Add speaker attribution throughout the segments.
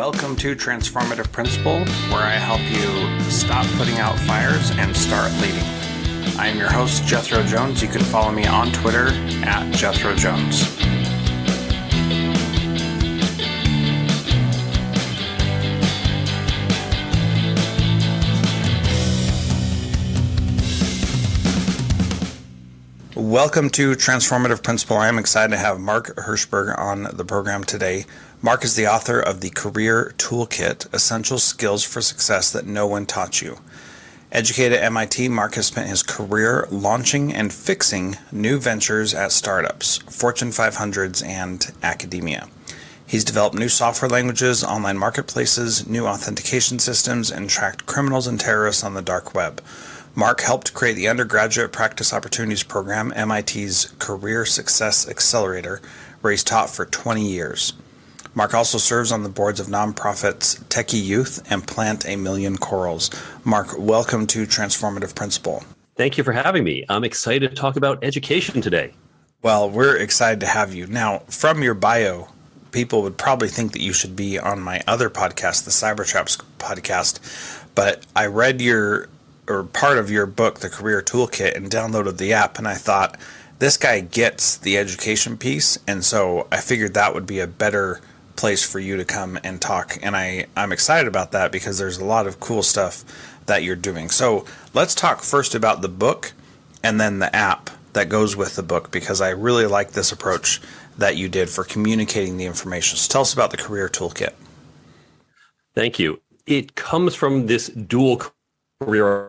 Speaker 1: Welcome to Transformative Principal, where I help you stop putting out fires and start leading. I am your host, Jethro Jones. You can follow me on Twitter at Jethro Jones. Welcome to Transformative Principal. I am excited to have Mark Herschberg on the program today. Mark is the author of the Career Toolkit, Essential Skills for Success That No One Taught You. Educated at MIT, Mark has spent his career launching and fixing new ventures at startups, Fortune 500s, and academia. He's developed new software languages, online marketplaces, new authentication systems, and tracked criminals and terrorists on the dark web. Mark helped create the Undergraduate Practice Opportunities Program, MIT's Career Success Accelerator, where he's taught for 20 years. Mark also serves on the boards of nonprofits Techie Youth and Plant a Million Corals. Mark, welcome to Transformative Principal.
Speaker 2: Thank you for having me. I'm excited to talk about education today.
Speaker 1: Well, we're excited to have you. Now, from your bio, people would probably think that you should be on my other podcast, the Cybertraps podcast, but I read part of your book, The Career Toolkit, and downloaded the app, and I thought, this guy gets the education piece, and so I figured that would be a better place for you to come and talk, and I'm excited about that because there's a lot of cool stuff that you're doing. So let's talk first about the book and then the app that goes with the book, because I really like this approach that you did for communicating the information. So tell us about the Career Toolkit.
Speaker 2: Thank you. It comes from this dual career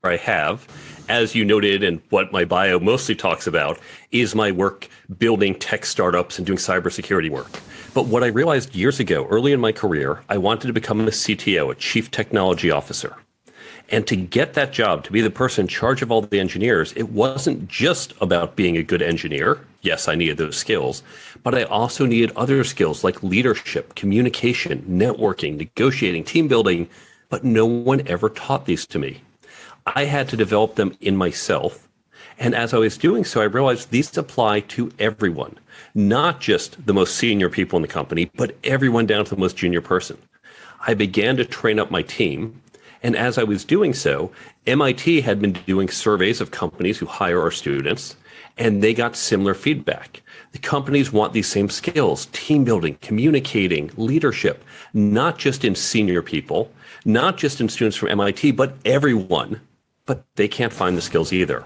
Speaker 2: I have. As you noted, and what my bio mostly talks about is my work building tech startups and doing cybersecurity work. But what I realized years ago, early in my career, I wanted to become a CTO, a Chief Technology Officer. And to get that job, to be the person in charge of all the engineers, it wasn't just about being a good engineer. Yes, I needed those skills, but I also needed other skills like leadership, communication, networking, negotiating, team building, but no one ever taught these to me. I had to develop them in myself. And as I was doing so, I realized these apply to everyone, not just the most senior people in the company, but everyone down to the most junior person. I began to train up my team. And as I was doing so, MIT had been doing surveys of companies who hire our students, and they got similar feedback. The companies want these same skills: team building, communicating, leadership, not just in senior people, not just in students from MIT, but everyone. But they can't find the skills either.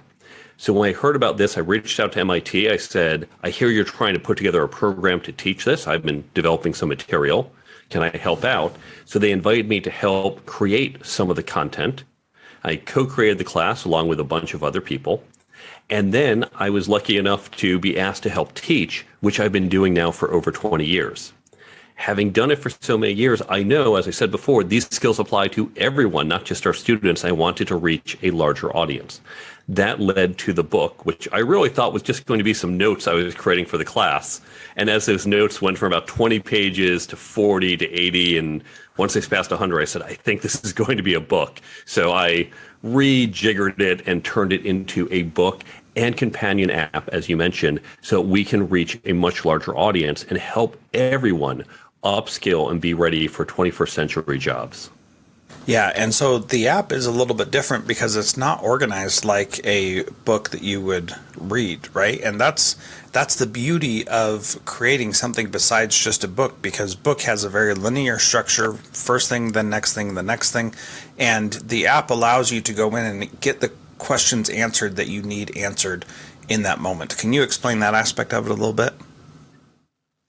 Speaker 2: So when I heard about this, I reached out to MIT. I said, I hear you're trying to put together a program to teach this. I've been developing some material. Can I help out? So they invited me to help create some of the content. I co-created the class along with a bunch of other people. And then I was lucky enough to be asked to help teach, which I've been doing now for over 20 years. Having done it for so many years, I know, as I said before, these skills apply to everyone, not just our students. I wanted to reach a larger audience. That led to the book, which I really thought was just going to be some notes I was creating for the class. And as those notes went from about 20 pages to 40 to 80, and once they passed 100, I said, I think this is going to be a book. So I rejiggered it and turned it into a book and companion app, as you mentioned, so we can reach a much larger audience and help everyone upskill and be ready for 21st century jobs.
Speaker 1: Yeah, and so the app is a little bit different because it's not organized like a book that you would read, right? And that's the beauty of creating something besides just a book, because book has a very linear structure, first thing, then next thing, the next thing, and the app allows you to go in and get the questions answered that you need answered in that moment. Can you explain that aspect of it a little bit?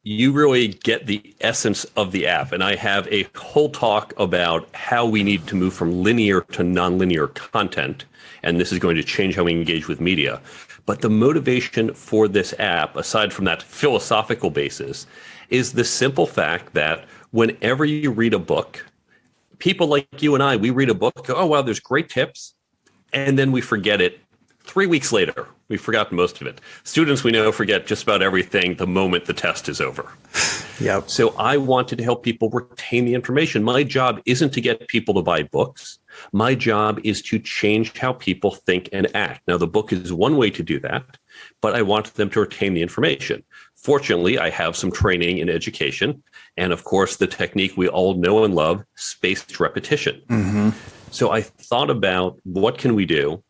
Speaker 2: You really get the essence of the app. And I have a whole talk about how we need to move from linear to nonlinear content. And this is going to change how we engage with media. But the motivation for this app, aside from that philosophical basis, is the simple fact that whenever you read a book, people like you and I, we read a book, oh, wow, there's great tips. And then we forget it 3 weeks later. We've forgotten most of it. Students we know forget just about everything the moment the test is over.
Speaker 1: Yep.
Speaker 2: So I wanted to help people retain the information. My job isn't to get people to buy books. My job is to change how people think and act. Now, the book is one way to do that, but I want them to retain the information. Fortunately, I have some training in education. And of course, the technique we all know and love, spaced repetition.
Speaker 1: Mm-hmm.
Speaker 2: So I thought about what can we do?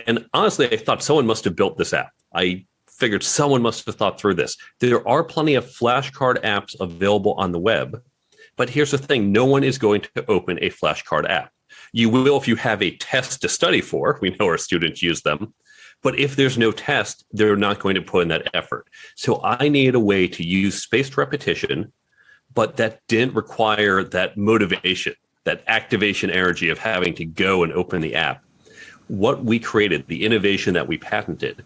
Speaker 2: And honestly, I thought someone must have built this app. I figured someone must have thought through this. There are plenty of flashcard apps available on the web. But here's the thing, no one is going to open a flashcard app. You will if you have a test to study for. We know our students use them. But if there's no test, they're not going to put in that effort. So I needed a way to use spaced repetition, but that didn't require that motivation, that activation energy of having to go and open the app. What we created, the innovation that we patented,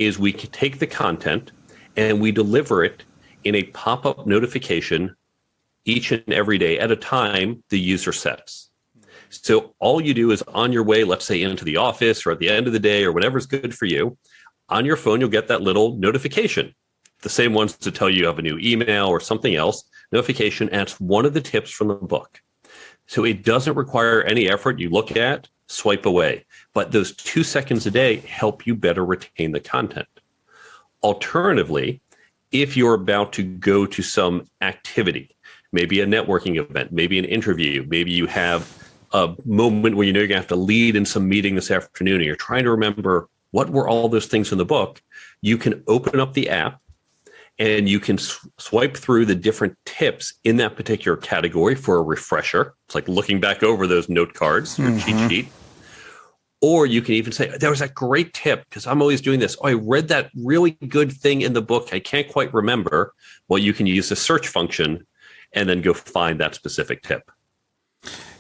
Speaker 2: is we can take the content and we deliver it in a pop-up notification each and every day at a time the user sets. So all you do is on your way, let's say into the office or at the end of the day or whatever's good for you, on your phone, you'll get that little notification. The same ones to tell you have a new email or something else, notification, and it's one of the tips from the book. So it doesn't require any effort. You look at, swipe away. But those 2 seconds a day help you better retain the content. Alternatively, if you're about to go to some activity, maybe a networking event, maybe an interview, maybe you have a moment where you know you're going to have to lead in some meeting this afternoon and you're trying to remember what were all those things in the book, you can open up the app and you can swipe through the different tips in that particular category for a refresher. It's like looking back over those note cards, your cheat sheet. Or you can even say, there was that great tip because I'm always doing this. Oh, I read that really good thing in the book. I can't quite remember. Well, you can use the search function and then go find that specific tip.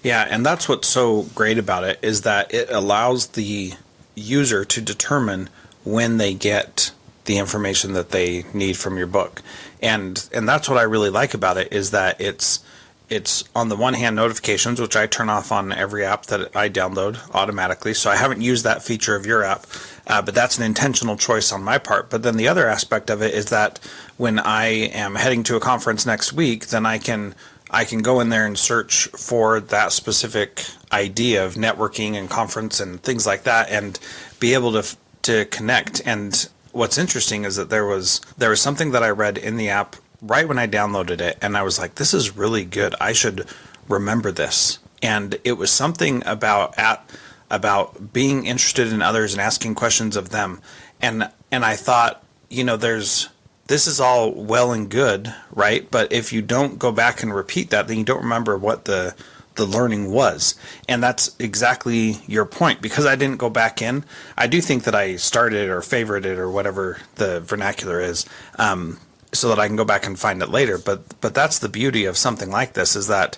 Speaker 1: Yeah, and that's what's so great about it is that it allows the user to determine when they get the information that they need from your book. And that's what I really like about it is that it's on the one hand notifications, which I turn off on every app that I download automatically. So I haven't used that feature of your app, but that's an intentional choice on my part. But then the other aspect of it is that when I am heading to a conference next week, then I can go in there and search for that specific idea of networking and conference and things like that and be able to connect. And what's interesting is that there was something that I read in the app right when I downloaded it, and I was like, this is really good. I should remember this. And it was something about being interested in others and asking questions of them. And I thought, this is all well and good, right? But if you don't go back and repeat that, then you don't remember what the learning was. And that's exactly your point. Because I didn't go back in, I do think that I started or favorited or whatever the vernacular is, so that I can go back and find it later. But that's the beauty of something like this, is that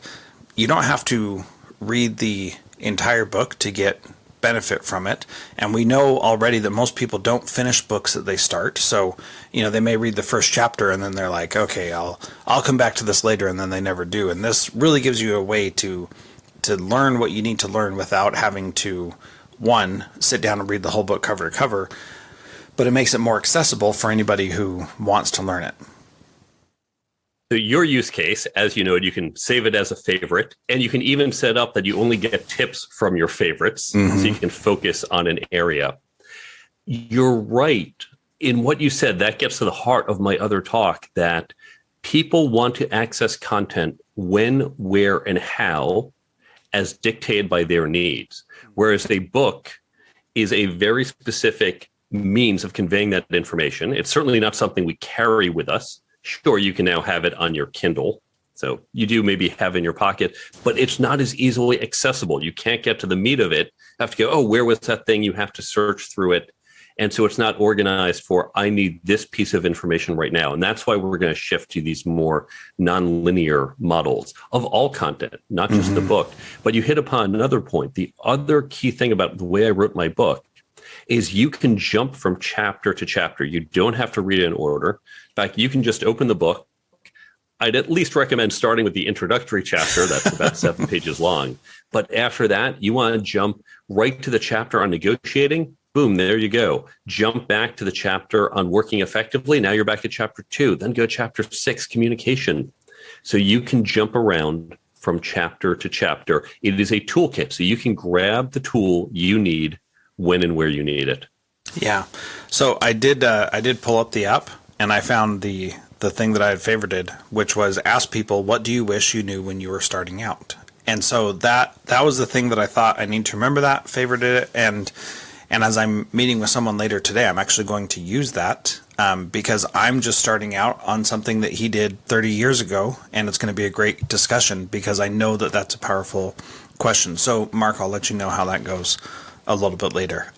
Speaker 1: you don't have to read the entire book to get benefit from it. And we know already that most people don't finish books that they start. So, they may read the first chapter and then they're like, okay, I'll come back to this later, and then they never do. And this really gives you a way to learn what you need to learn without having to, one, sit down and read the whole book cover to cover, but it makes it more accessible for anybody who wants to learn it.
Speaker 2: So your use case, as you know, you can save it as a favorite, and you can even set up that you only get tips from your favorites, so you can focus on an area. You're right in what you said. That gets to the heart of my other talk, that people want to access content when, where, and how as dictated by their needs, whereas a book is a very specific means of conveying that information. It's certainly not something we carry with us. Sure, you can now have it on your Kindle, so you do maybe have it in your pocket, but it's not as easily accessible. You can't get to the meat of it. You have to go, where was that thing? You have to search through it. And so it's not organized for, I need this piece of information right now. And that's why we're going to shift to these more nonlinear models of all content, not just the book. But you hit upon another point. The other key thing about the way I wrote my book is you can jump from chapter to chapter. You don't have to read it in order. In fact, you can just open the book. I'd at least recommend starting with the introductory chapter. That's about 7 pages long. But after that, you want to jump right to the chapter on negotiating. Boom, there you go. Jump back to the chapter on working effectively. Now you're back at chapter 2. Then go to chapter 6, communication. So you can jump around from chapter to chapter. It is a toolkit. So you can grab the tool you need when and where you need it.
Speaker 1: Yeah. So I did pull up the app, and I found the thing that I had favorited, which was ask people, what do you wish you knew when you were starting out? And so that was the thing that I thought I need to remember, that favorited it. And as I'm meeting with someone later today, I'm actually going to use that because I'm just starting out on something that he did 30 years ago, and it's going to be a great discussion because I know that that's a powerful question. So, Mark, I'll let you know how that goes a little bit later.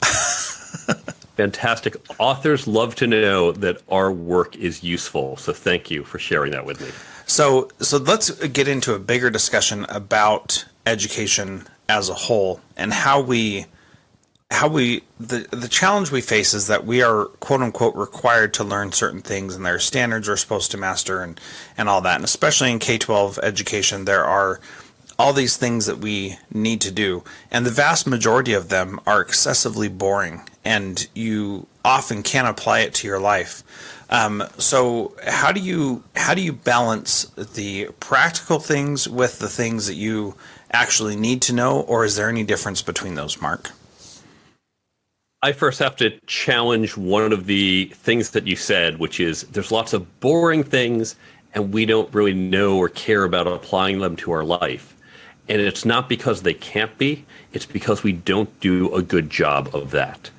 Speaker 2: Fantastic. Authors love to know that our work is useful. So thank you for sharing that with me.
Speaker 1: So let's get into a bigger discussion about education as a whole and the challenge we face is that we are quote unquote required to learn certain things, and there are standards we're supposed to master and all that. And especially in K-12 education, there are all these things that we need to do, and the vast majority of them are excessively boring, and you often can't apply it to your life. So how do you balance the practical things with the things that you actually need to know, or is there any difference between those, Mark?
Speaker 2: I first have to challenge one of the things that you said, which is there's lots of boring things and we don't really know or care about applying them to our life. And it's not because they can't be, it's because we don't do a good job of that.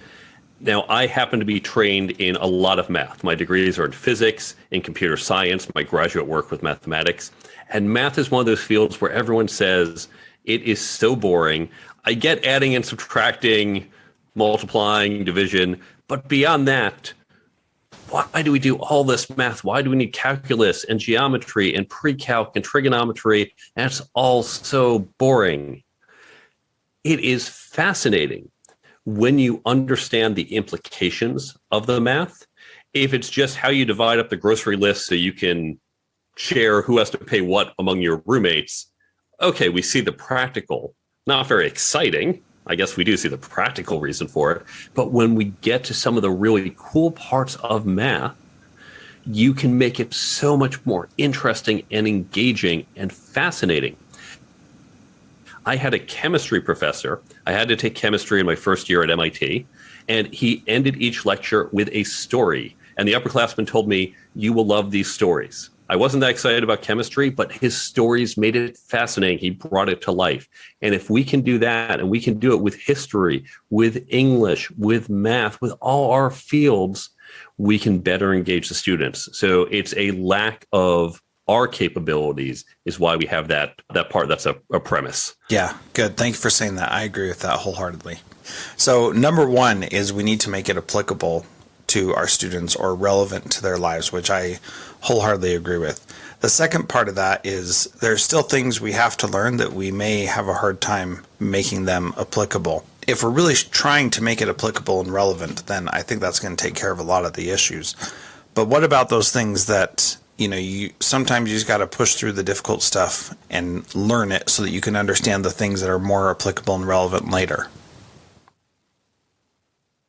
Speaker 2: Now, I happen to be trained in a lot of math. My degrees are in physics, in computer science, my graduate work with mathematics. And math is one of those fields where everyone says it is so boring. I get adding and subtracting, multiplying, division, but beyond that, why do we do all this math? Why do we need calculus and geometry and pre-calc and trigonometry? And it's all so boring. It is fascinating when you understand the implications of the math. If it's just how you divide up the grocery list so you can share who has to pay what among your roommates, okay, we see the practical, not very exciting. I guess we do see the practical reason for it. But when we get to some of the really cool parts of math, you can make it so much more interesting and engaging and fascinating. I had a chemistry professor. I had to take chemistry in my first year at MIT, and he ended each lecture with a story. And the upperclassmen told me, you will love these stories. I wasn't that excited about chemistry, but his stories made it fascinating. He brought it to life. And if we can do that, and we can do it with history, with English, with math, with all our fields, we can better engage the students. So it's a lack of our capabilities is why we have that part. That's a premise.
Speaker 1: Yeah, good. Thank you for saying that. I agree with that wholeheartedly. So number one is we need to make it applicable to our students or relevant to their lives, which I wholeheartedly agree with. The second part of that is there's still things we have to learn that we may have a hard time making them applicable. If we're really trying to make it applicable and relevant, then I think that's going to take care of a lot of the issues. But what about those things that, you sometimes you just got to push through the difficult stuff and learn it so that you can understand the things that are more applicable and relevant later?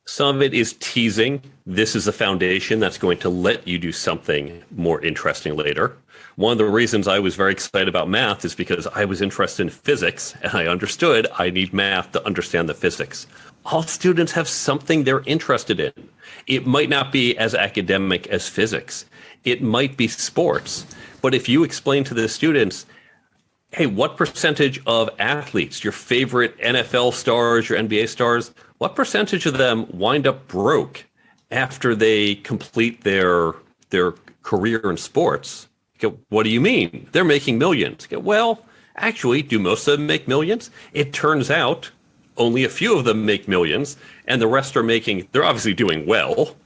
Speaker 2: Some of it is teasing. This is a foundation that's going to let you do something more interesting later. One of the reasons I was very excited about math is because I was interested in physics, and I understood I need math to understand the physics. All students have something they're interested in. It might not be as academic as physics. It might be sports. But if you explain to the students, hey, what percentage of athletes, your favorite NFL stars, your NBA stars, what percentage of them wind up broke after they complete their career in sports? Go, what do you mean? They're making millions. Go, well, actually, do most of them make millions? It turns out only a few of them make millions, and the rest are they're obviously doing well,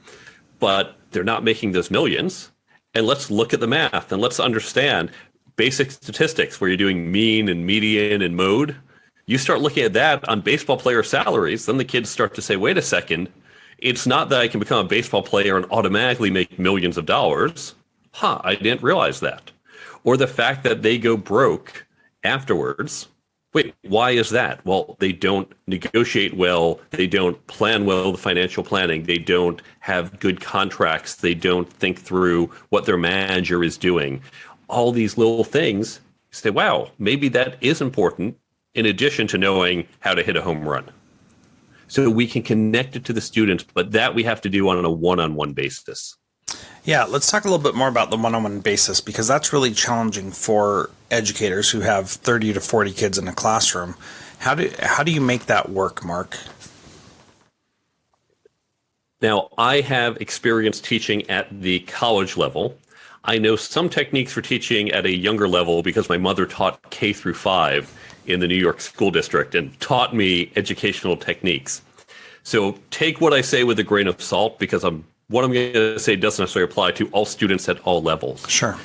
Speaker 2: but they're not making those millions. And let's look at the math and let's understand basic statistics where you're doing mean and median and mode. You start looking at that on baseball player salaries, then the kids start to say, wait a second, it's not that I can become a baseball player and automatically make millions of dollars. I didn't realize that. Or the fact that they go broke afterwards. Wait, why is that? Well, they don't negotiate well. They don't plan well, the financial planning. They don't have good contracts. They don't think through what their manager is doing. All these little things, you say, wow, maybe that is important in addition to knowing how to hit a home run. So we can connect it to the students, but that we have to do on a one-on-one basis.
Speaker 1: Yeah, let's talk a little bit more about the one-on-one basis because that's really challenging for educators who have 30 to 40 kids in a classroom. How do you make that work, Mark?
Speaker 2: Now, I have experience teaching at the college level. I know some techniques for teaching at a younger level because my mother taught K through 5 in the New York school district and taught me educational techniques. So take what I say with a grain of salt because what I'm going to say doesn't necessarily apply to all students at all levels.
Speaker 1: Sure.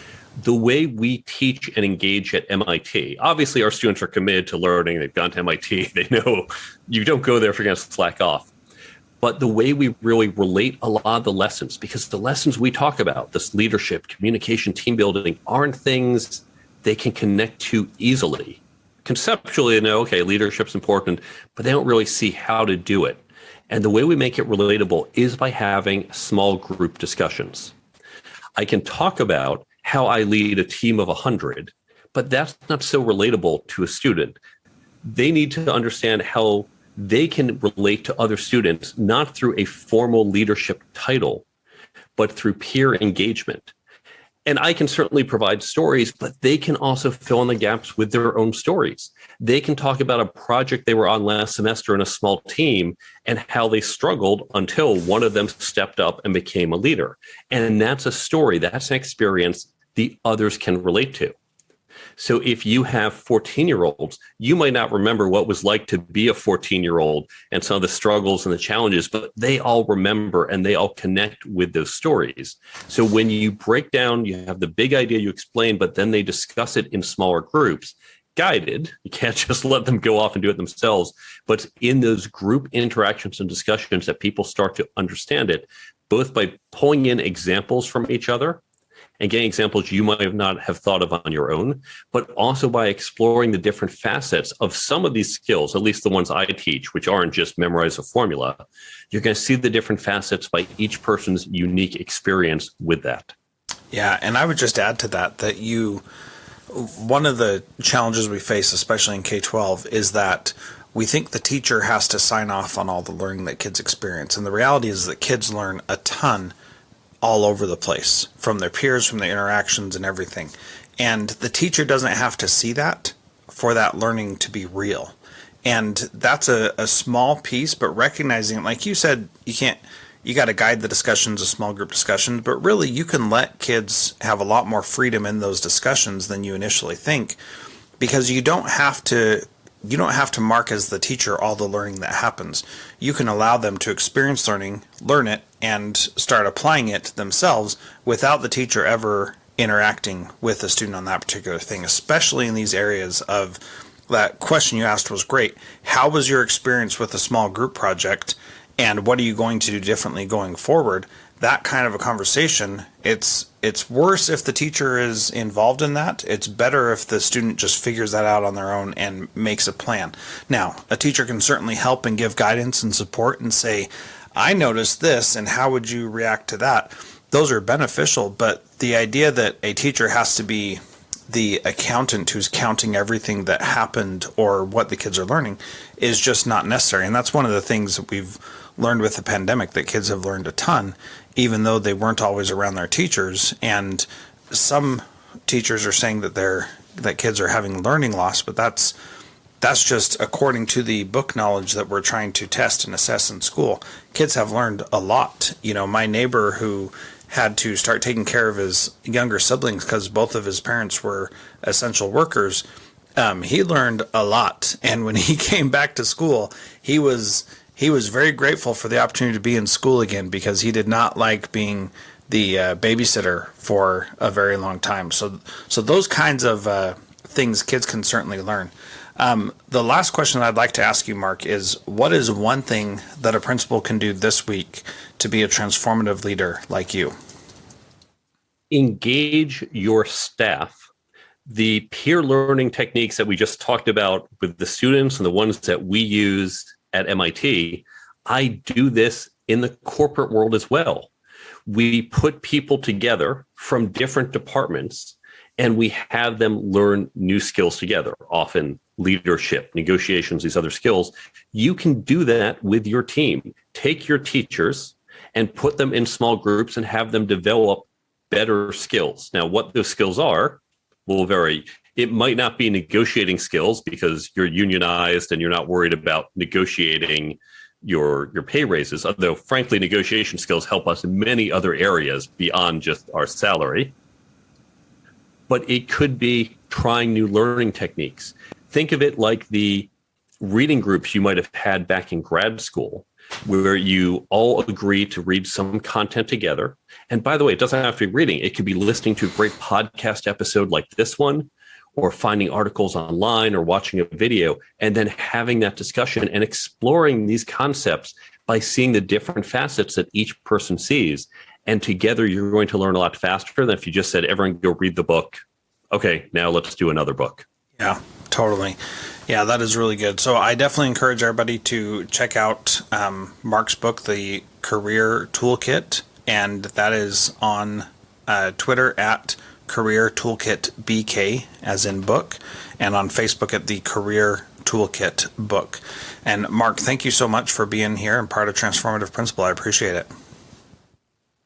Speaker 2: The way we teach and engage at MIT, obviously our students are committed to learning. They've gone to MIT. They know you don't go there if you're going to slack off. But the way we really relate a lot of the lessons, because the lessons we talk about, this leadership, communication, team building, aren't things they can connect to easily. Conceptually, they know, okay, leadership's important, but they don't really see how to do it. And the way we make it relatable is by having small group discussions. I can talk about how I lead a team of 100, but that's not so relatable to a student. They need to understand how they can relate to other students, not through a formal leadership title, but through peer engagement. And I can certainly provide stories, but they can also fill in the gaps with their own stories. They can talk about a project they were on last semester in a small team and how they struggled until one of them stepped up and became a leader. And that's a story, that's an experience the others can relate to. So if you have 14-year-olds, you might not remember what it was like to be a 14-year-old and some of the struggles and the challenges, but they all remember and they all connect with those stories. So when you break down, you have the big idea you explain, but then they discuss it in smaller groups, guided. You can't just let them go off and do it themselves, but in those group interactions and discussions that people start to understand it, both by pulling in examples from each other and getting examples you might not have thought of on your own, but also by exploring the different facets of some of these skills, at least the ones I teach, which aren't just memorize a formula. You're going to see the different facets by each person's unique experience with that.
Speaker 1: Yeah, and I would just add to that one of the challenges we face, especially in K-12, is that we think the teacher has to sign off on all the learning that kids experience. And the reality is that kids learn a ton all over the place from their peers, from their interactions and everything. And the teacher doesn't have to see that for that learning to be real. And that's a small piece, but recognizing, like you said, you got to guide the discussions, a small group discussions, but really you can let kids have a lot more freedom in those discussions than you initially think, because you don't have to mark as the teacher all the learning that happens. You can allow them to experience learning, learn it, and start applying it themselves without the teacher ever interacting with the student on that particular thing, especially in these areas of that question you asked was great. How was your experience with a small group project, and what are you going to do differently going forward? That kind of a conversation, it's worse if the teacher is involved in that. It's better if the student just figures that out on their own and makes a plan. Now, a teacher can certainly help and give guidance and support and say, I noticed this, and how would you react to that? Those are beneficial, but the idea that a teacher has to be the accountant who's counting everything that happened or what the kids are learning is just not necessary. And that's one of the things that we've learned with the pandemic, that kids have learned a ton, even though they weren't always around their teachers. And some teachers are saying that kids are having learning loss, but that's just according to the book knowledge that we're trying to test and assess in school. Kids have learned a lot. My neighbor who had to start taking care of his younger siblings because both of his parents were essential workers, he learned a lot. And when he came back to school, he was very grateful for the opportunity to be in school again, because he did not like being the babysitter for a very long time. So those kinds of things kids can certainly learn. The last question I'd like to ask you, Mark, is what is one thing that a principal can do this week to be a transformative leader like you?
Speaker 2: Engage your staff. The peer learning techniques that we just talked about with the students and the ones that we use at MIT, I do this in the corporate world as well. We put people together from different departments and we have them learn new skills together, often leadership, negotiations, these other skills. You can do that with your team. Take your teachers and put them in small groups and have them develop better skills. Now, what those skills are will vary. It might not be negotiating skills because you're unionized and you're not worried about negotiating your pay raises, although frankly, negotiation skills help us in many other areas beyond just our salary. But it could be trying new learning techniques. Think of it like the reading groups you might have had back in grad school, where you all agree to read some content together. And by the way, it doesn't have to be reading. It could be listening to a great podcast episode like this one, or finding articles online or watching a video, and then having that discussion and exploring these concepts by seeing the different facets that each person sees. And together, you're going to learn a lot faster than if you just said, everyone go read the book. Okay, now let's do another book.
Speaker 1: Yeah, totally. Yeah, that is really good. So I definitely encourage everybody to check out Mark's book, The Career Toolkit, and that is on Twitter at Career Toolkit BK, as in book, and on Facebook at The Career Toolkit Book. And Mark, thank you so much for being here and part of Transformative Principal. I appreciate it.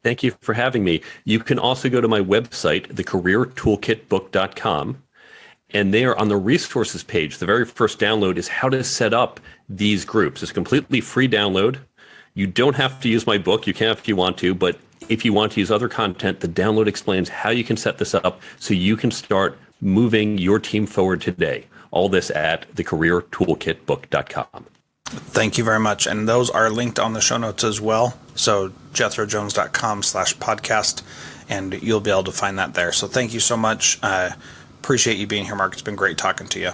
Speaker 2: Thank you for having me. You can also go to my website, thecareertoolkitbook.com. And there on the resources page, the very first download is how to set up these groups. It's a completely free download. You don't have to use my book. You can if you want to, but if you want to use other content, the download explains how you can set this up so you can start moving your team forward today. All this at thecareertoolkitbook.com.
Speaker 1: Thank you very much. And those are linked on the show notes as well. So jethrojones.com/podcast, and you'll be able to find that there. So thank you so much. Appreciate you being here, Mark. It's been great talking to you.